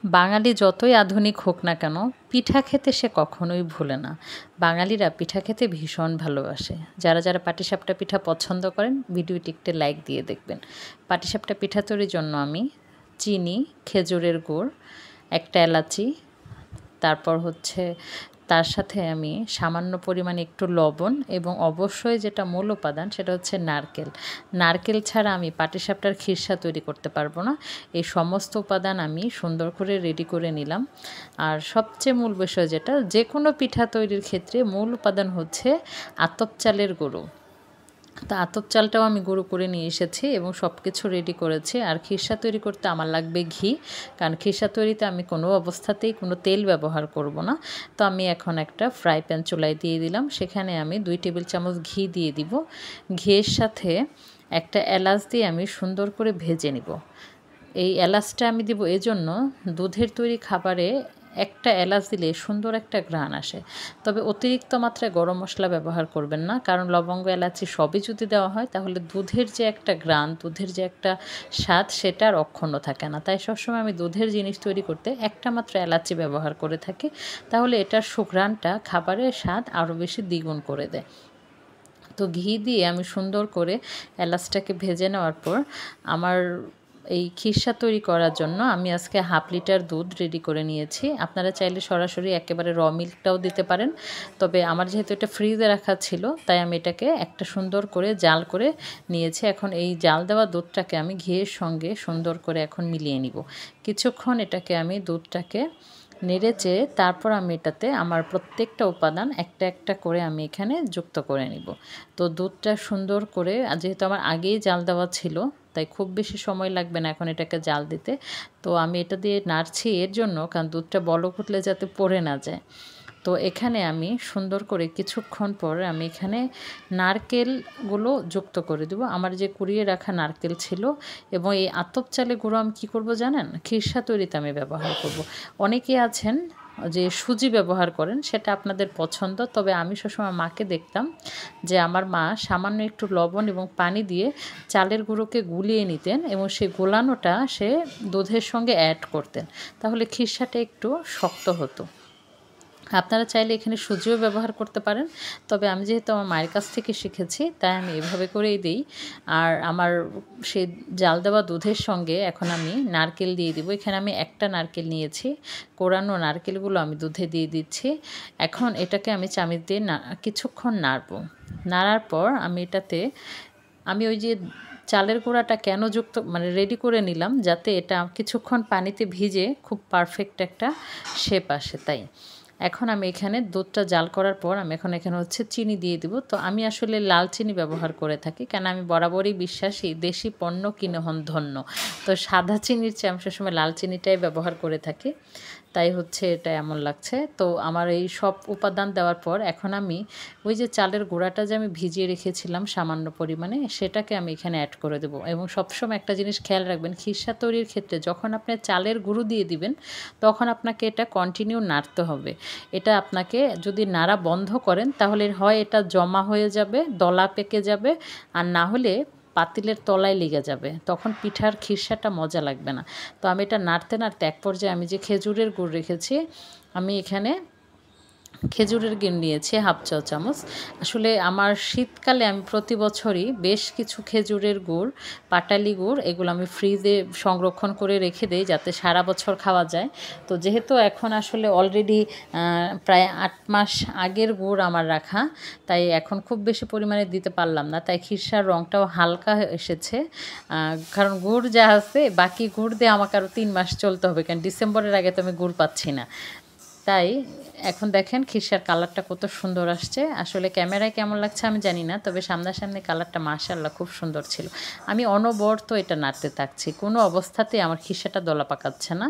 বাঙালি যতই আধুনিক হোক না কেন পিঠা খেতে সে কখনোই ভুলে না। বাঙালিরা পিঠা খেতে ভীষণ ভালোবাসে। যারা যারা পাটিসাপটা পিঠা পছন্দ করেন ভিডিওটি একটি লাইক দিয়ে দেখবেন। পাটিসাপটা পিঠা তৈরির জন্য আমি চিনি, খেজুরের গুড়, একটা এলাচি, তারপর হচ্ছে তার সাথে আমি সামান্য পরিমাণে একটু লবণ এবং অবশ্যই যেটা মূল উপাদান সেটা হচ্ছে নারকেল। নারকেল ছাড়া আমি পাটিসাপটার খিরসা তৈরি করতে পারবো না। এই সমস্ত উপাদান আমি সুন্দর করে রেডি করে নিলাম। আর সবচেয়ে মূল বিষয় যেটা, যে কোনো পিঠা তৈরির ক্ষেত্রে মূল উপাদান হচ্ছে আতপ চালের গুঁড়ো। তো আতপ চালটাও আমি গুঁড়ো করে নিয়ে এসেছি এবং সব কিছু রেডি করেছি। আর খিরসা তৈরি করতে আমার লাগবে ঘি, কারণ খিরসা তৈরিতে আমি কোনো অবস্থাতেই কোনো তেল ব্যবহার করব না। তো আমি এখন একটা ফ্রাই প্যান চুলায় দিয়ে দিলাম, সেখানে আমি 2 টেবিল চামচ ঘি দিয়ে দিব। ঘিয়ের সাথে একটা এলাচ দিয়ে আমি সুন্দর করে ভেজে নিব। এই এলাচটা আমি দিব এজন্য, দুধের তৈরি খাবারে একটা এলাচ দিলে সুন্দর একটা ঘ্রাণ আসে। তবে অতিরিক্ত মাত্রায় গরম মশলা ব্যবহার করবেন না, কারণ লবঙ্গ এলাচি সবই যদি দেওয়া হয় তাহলে দুধের যে একটা ঘ্রাণ, দুধের যে একটা স্বাদ সেটা আর অক্ষুণ্ণ থাকে না। তাই সবসময় আমি দুধের জিনিস তৈরি করতে একটা মাত্র এলাচি ব্যবহার করে থাকি, তাহলে এটার সুঘ্রাণটা খাবারের স্বাদ আরও বেশি দ্বিগুণ করে দেয়। তো ঘি দিয়ে আমি সুন্দর করে এলাচটাকে ভেজে নেওয়ার পর আমার এই খিরসা তৈরি করার জন্য আমি আজকে 1/2 লিটার দুধ রেডি করে নিয়েছি। আপনারা চাইলে সরাসরি একেবারে র মিল্কটাও দিতে পারেন, তবে আমার যেহেতু এটা ফ্রিজে রাখা ছিল তাই আমি এটাকে একটা সুন্দর করে জাল করে নিয়েছি। এখন এই জাল দেওয়া দুধটাকে আমি ঘিয়ের সঙ্গে সুন্দর করে এখন মিলিয়ে নিব। কিছুক্ষণ এটাকে আমি দুধটাকে নেড়েচেড়ে তারপর আমি এটাতে আমার প্রত্যেকটা উপাদান একটা একটা করে আমি এখানে যুক্ত করে নিব। তো দুধটা সুন্দর করে, যেহেতু আমার আগেই জাল দেওয়া ছিল তাই খুব বেশি সময় লাগবে না এখন এটাকে জাল দিতে। তো আমি এটা দিয়ে নাড়ছি এর জন্য, কারণ দুধটা বলক উঠলে যাতে পড়ে না যায়। তো এখানে আমি সুন্দর করে কিছুক্ষণ পর আমি এখানে নারকেলগুলো যুক্ত করে দেবো। আমার যে কুড়িয়ে রাখা নারকেল ছিল, এবং এই আতপ চালের গুঁড়ো আমি কী করব জানেন, খিরসা তৈরিতে আমি ব্যবহার করব। অনেকে আছেন যে সুজি ব্যবহার করেন, সেটা আপনাদের পছন্দ, তবে আমি সবসময় মাকে দেখতাম যে আমার মা সামান্য একটু লবণ এবং পানি দিয়ে চালের গুঁড়োকে গুলিয়ে নিতেন এবং সেই গোলানোটা সে দুধের সঙ্গে অ্যাড করতেন, তাহলে খিরসাটা একটু শক্ত হতো। আপনারা চাইলে এখানে সুজিও ব্যবহার করতে পারেন, তবে আমি যেহেতু আমার মায়ের কাছ থেকে শিখেছি তাই আমি এভাবে করেই দিই। আর আমার সেই জাল দেওয়া দুধের সঙ্গে এখন আমি নারকেল দিয়ে দিব। এখানে আমি একটা নারকেল নিয়েছি, কোরানো নারকেলগুলো আমি দুধে দিয়ে দিচ্ছি। এখন এটাকে আমি চামচ দিয়ে কিছুক্ষণ নাড়বো। নাড়ার পর আমি এটাতে আমি ওই যে চালের গুঁড়াটা কেন রেডি করে নিলাম, যাতে এটা কিছুক্ষণ পানিতে ভিজে খুব পারফেক্ট একটা শেপ আসে। তাই এখন আমি এখানে দুধটা জাল করার পর আমি এখন এখানে হচ্ছে চিনি দিয়ে দিব। তো আমি আসলে লাল চিনি ব্যবহার করে থাকি, কেন আমি বরাবরই বিশ্বাসী দেশি পণ্য কিনে হন ধন্য। তো সাদা চিনির চেয়ে আমি সবসময় লাল চিনিটাই ব্যবহার করে থাকি, তাই হচ্ছে এটা এমন লাগছে। তো আমার এই সব উপাদান দেওয়ার পর এখন আমি ওই যে চালের গুঁড়াটা যে আমি ভিজিয়ে রেখেছিলাম সামান্য পরিমাণে, সেটাকে আমি এখানে অ্যাড করে দেবো। এবং সবসময় একটা জিনিস খেয়াল রাখবেন, খিরসা তৈরির ক্ষেত্রে যখন আপনি চালের গুঁড়ো দিয়ে দিবেন তখন আপনাকে এটা কন্টিনিউ নাড়তে হবে। এটা আপনাকে যদি নাড়া বন্ধ করেন তাহলে হয় এটা জমা হয়ে যাবে, দলা পেকে যাবে, আর না হলে পাতিলের তলায় লেগে যাবে, তখন পিঠার খিরসাটা মজা লাগবে না। তো আমি এটা নাড়তে নাড়তে এক পর্যায়ে আমি যে খেজুরের গুড় রেখেছি, আমি এখানে খেজুরের গুড় নিয়েছি 1/2 চা চামচ। আসলে আমার শীতকালে আমি প্রতি বছরই বেশ কিছু খেজুরের গুড়, পাটালি গুড়, এগুলো আমি ফ্রিজে সংরক্ষণ করে রেখে দেই যাতে সারা বছর খাওয়া যায়। তো যেহেতু এখন আসলে অলরেডি প্রায় 8 মাস আগের গুড় আমার রাখা, তাই এখন খুব বেশি পরিমাণে দিতে পারলাম না, তাই খিরসার রঙটাও হালকা এসেছে। কারণ গুড় যা আছে বাকি গুড় দিয়ে আমাকে আরও 3 মাস চলতে হবে, কারণ ডিসেম্বরের আগে তো আমি গুড় পাচ্ছি না। তাই এখন দেখেন খিরসার কালারটা কত সুন্দর আসছে। আসলে ক্যামেরায় কেমন লাগছে আমি জানি না, তবে সামনাসামনি কালারটা মাশাআল্লাহ খুব সুন্দর ছিল। আমি অনবরত এটা নাড়তে থাকছি, কোনো অবস্থাতেই আমার খিরসাটা দলা পাকাচ্ছে না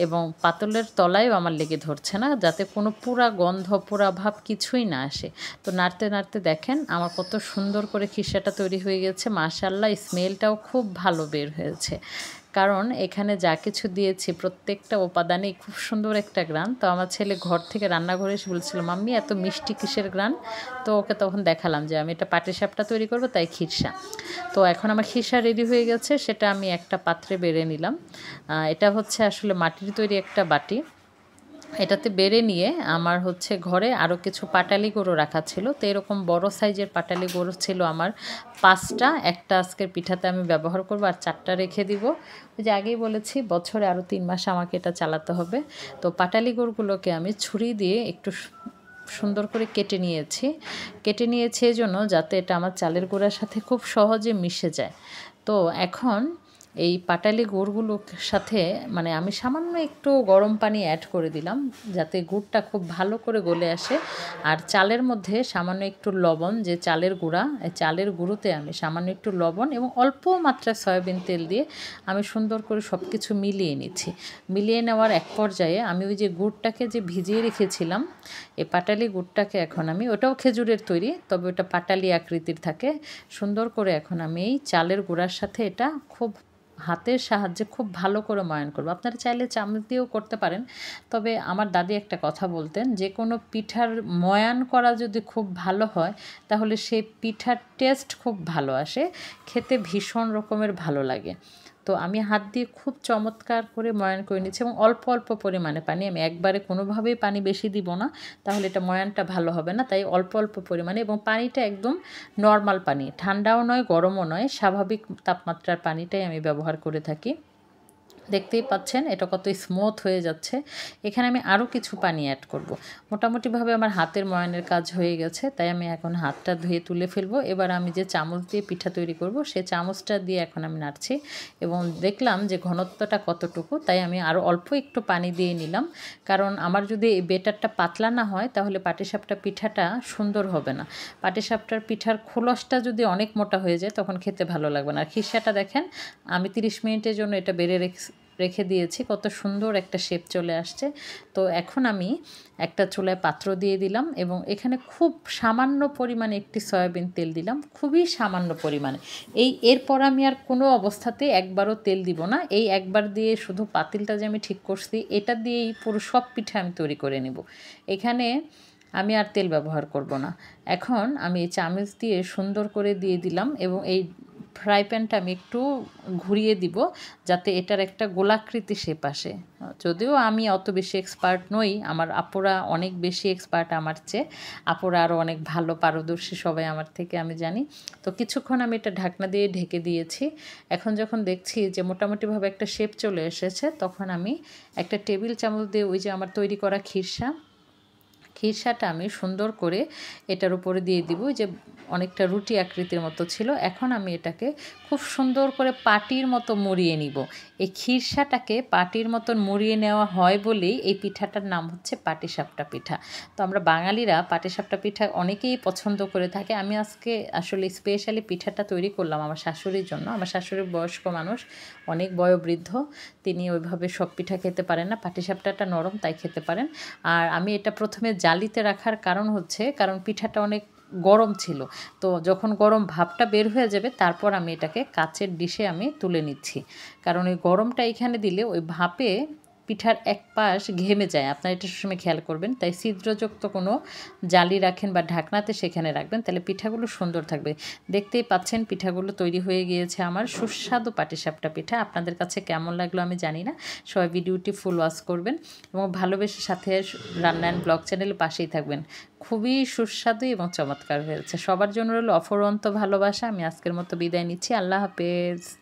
এবং পাতলের তলায়ও আমার লেগে ধরছে না, যাতে কোনো পুরা গন্ধ পুরা ভাব কিছুই না আসে। তো নাড়তে নাড়তে দেখেন আমার কত সুন্দর করে খিরসাটা তৈরি হয়ে গেছে, মাশাআল্লাহ স্মেলটাও খুব ভালো বের হয়েছে। কারণ এখানে যা কিছু দিয়েছি প্রত্যেকটা উপাদানেই খুব সুন্দর একটা গ্রান। তো আমার ছেলে ঘর থেকে রান্নাঘরে এসে বলছিল, মাম্মি এত মিষ্টি কিসের গ্রান? তো ওকে তখন দেখালাম যে আমি এটা পাটিসাপটা তৈরি করব, তাই খিরসা। তো এখন আমার খিরসা রেডি হয়ে গেছে, সেটা আমি একটা পাত্রে বেড়ে নিলাম। এটা হচ্ছে আসলে মাটির তৈরি একটা বাটি। এটাতে বেড়ে নিয়ে আমার হচ্ছে ঘরে আরও কিছু পাটালি গুঁড়ো রাখা ছিল। তো এরকম বড় সাইজের পাটালি গুঁড়ো ছিল আমার 5টা। একটা আজকের পিঠাতে আমি ব্যবহার করব, আর 4টা রেখে দিব। ওই যে আগেই বলেছি বছরে আরও 3 মাস আমাকে এটা চালাতে হবে। তো পাটালি গুঁড়োগুলোকে আমি ছুরি দিয়ে একটু সুন্দর করে কেটে নিয়েছি এই জন্য যাতে এটা আমার চালের গুঁড়ার সাথে খুব সহজে মিশে যায়। তো এখন এই পাটালি গুড়গুলোর সাথে মানে আমি সামান্য একটু গরম পানি অ্যাড করে দিলাম, যাতে গুড়টা খুব ভালো করে গলে আসে। আর চালের মধ্যে সামান্য একটু লবণ, যে চালের গুঁড়া, চালের গুঁড়োতে আমি সামান্য একটু লবণ এবং অল্প মাত্রায় সয়াবিন তেল দিয়ে আমি সুন্দর করে সব কিছু মিলিয়ে নিচ্ছি। মিলিয়ে নেওয়ার এক পর্যায়ে আমি ওই যে গুড়টাকে যে ভিজিয়ে রেখেছিলাম, এই পাটালি গুড়টাকে এখন আমি, ওটাও খেজুরের তৈরি তবে ওটা পাটালি আকৃতির থাকে, সুন্দর করে এখন আমি এই চালের গুঁড়ার সাথে এটা খুব হাতের সাহায্যে খুব ভালো করে ময়ান করব। আপনারা চাইলে চামচ দিয়েও করতে পারেন, তবে আমার দাদি একটা কথা বলতেন, যে কোনো পিঠার ময়ান করা যদি খুব ভালো হয় তাহলে সেই পিঠার টেস্ট খুব ভালো আসে, খেতে ভীষণ রকমের ভালো লাগে। তো আমি হাত দিয়ে খুব চমৎকার করে ময়ান করে নিচ্ছি এবং অল্প অল্প পরিমাণে পানি, আমি একবারে কোনোভাবেই পানি বেশি দিব না, তাহলে এটা ময়ানটা ভালো হবে না। তাই অল্প অল্প পরিমাণে, এবং পানিটা একদম নর্মাল পানি, ঠান্ডাও নয় গরমও নয়, স্বাভাবিক তাপমাত্রার পানিটাই আমি ব্যবহার করে থাকি। দেখতেই পাচ্ছেন এটা কত স্মুথ হয়ে যাচ্ছে। এখানে আমি আরও কিছু পানি অ্যাড করব। মোটামুটিভাবে আমার হাতের ময়ানের কাজ হয়ে গেছে, তাই আমি এখন হাতটা ধুয়ে তুলে ফেলবো। এবার আমি যে চামচ দিয়ে পিঠা তৈরি করব সেই চামচটা দিয়ে এখন আমি নাড়ছি এবং দেখলাম যে ঘনত্বটা কতটুকু, তাই আমি আরও অল্প একটু পানি দিয়ে নিলাম। কারণ আমার যদি এই বেটারটা পাতলা না হয় তাহলে পাটিসাপটা পিঠাটা সুন্দর হবে না। পাটিসাপটার পিঠার খোলসটা যদি অনেক মোটা হয়ে যায় তখন খেতে ভালো লাগবে না। আর খিরসাটা দেখেন আমি 30 মিনিটের জন্য এটা বেড়ে রেখে দিয়েছি, কত সুন্দর একটা শেপ চলে আসছে। তো এখন আমি একটা চুলায় পাত্র দিয়ে দিলাম এবং এখানে খুব সামান্য পরিমাণে একটি সয়াবিন তেল দিলাম, খুবই সামান্য পরিমাণে। এরপর আমি আর কোনো অবস্থাতে একবারও তেল দিব না। এই একবার দিয়ে শুধু পাতিলটা যে আমি ঠিক করছি এটা দিয়েই পুরো সব পিঠা আমি তৈরি করে নেব। এখানে আমি আর তেল ব্যবহার করব না। এখন আমি এই চামচ দিয়ে সুন্দর করে দিয়ে দিলাম এবং এই ফ্রাই প্যানটা আমি একটু ঘুরিয়ে দিব যাতে এটার একটা গোলাকৃতি শেপ আসে। যদিও আমি অত বেশি এক্সপার্ট নই, আমার আপুরা অনেক বেশি এক্সপার্ট আমার চেয়ে, আপুরা আরও অনেক ভালো পারদর্শী সবাই আমার থেকে, আমি জানি। তো কিছুক্ষণ আমি এটা ঢাকনা দিয়ে ঢেকে দিয়েছি। এখন যখন দেখছি যে মোটামুটিভাবে একটা শেপ চলে এসেছে, তখন আমি একটা টেবিল চামচ দিয়ে ওই যে আমার তৈরি করা খিরসাটা আমি সুন্দর করে এটার উপরে দিয়ে দিব, যে অনেকটা রুটি আকৃতির মতো ছিল। এখন আমি এটাকে খুব সুন্দর করে পাটির মতো মুড়িয়ে নিব। এই খিরসাটাকে পাটির মতন মুড়িয়ে নেওয়া হয় বলেই এই পিঠাটার নাম হচ্ছে পাটিসাপটা পিঠা। তো আমরা বাঙালিরা পাটিসাপটা পিঠা অনেকেই পছন্দ করে থাকে। আমি আজকে আসলে স্পেশালি পিঠাটা তৈরি করলাম আমার শাশুড়ির জন্য। আমার শাশুড়ি বয়স্ক মানুষ, অনেক বয়োবৃদ্ধ, তিনি ওইভাবে সব পিঠা খেতে পারেন না, পাটিসাপটাটা নরম তাই খেতে পারেন। আর আমি এটা প্রথমে জালিতে রাখার কারণ হচ্ছে, কারণ পিঠাটা অনেক গরম ছিল, তো যখন গরম ভাপটা বের হয়ে যাবে তারপর আমি এটাকে কাচের ডিশে আমি তুলে নিচ্ছি। কারণ ওই গরমটা এখানে দিলে ওই ভাপে পিঠার এক পাশ ঘেমে যায়, আপনারা এটা সবসময় খেয়াল করবেন। তাই ছিদ্রযুক্ত কোনো জালি রাখেন বা ঢাকনাতে সেখানে রাখবেন, তাহলে পিঠাগুলো সুন্দর থাকবে। দেখতেই পাচ্ছেন পিঠাগুলো তৈরি হয়ে গিয়েছে আমার সুস্বাদু পাটিসাপটা পিঠা। আপনাদের কাছে কেমন লাগলো আমি জানি না, সবাই ভিডিওটি ফুল ওয়াচ করবেন এবং ভালোবেসে সাথে রান্না অ্যান্ড ব্লগ চ্যানেলের পাশেই থাকবেন। খুবই সুস্বাদু এবং চমৎকার হয়েছে। সবার জন্য রইল অফুরন্ত ভালোবাসা। আমি আজকের মতো বিদায় নিচ্ছি। আল্লাহ হাফেজ।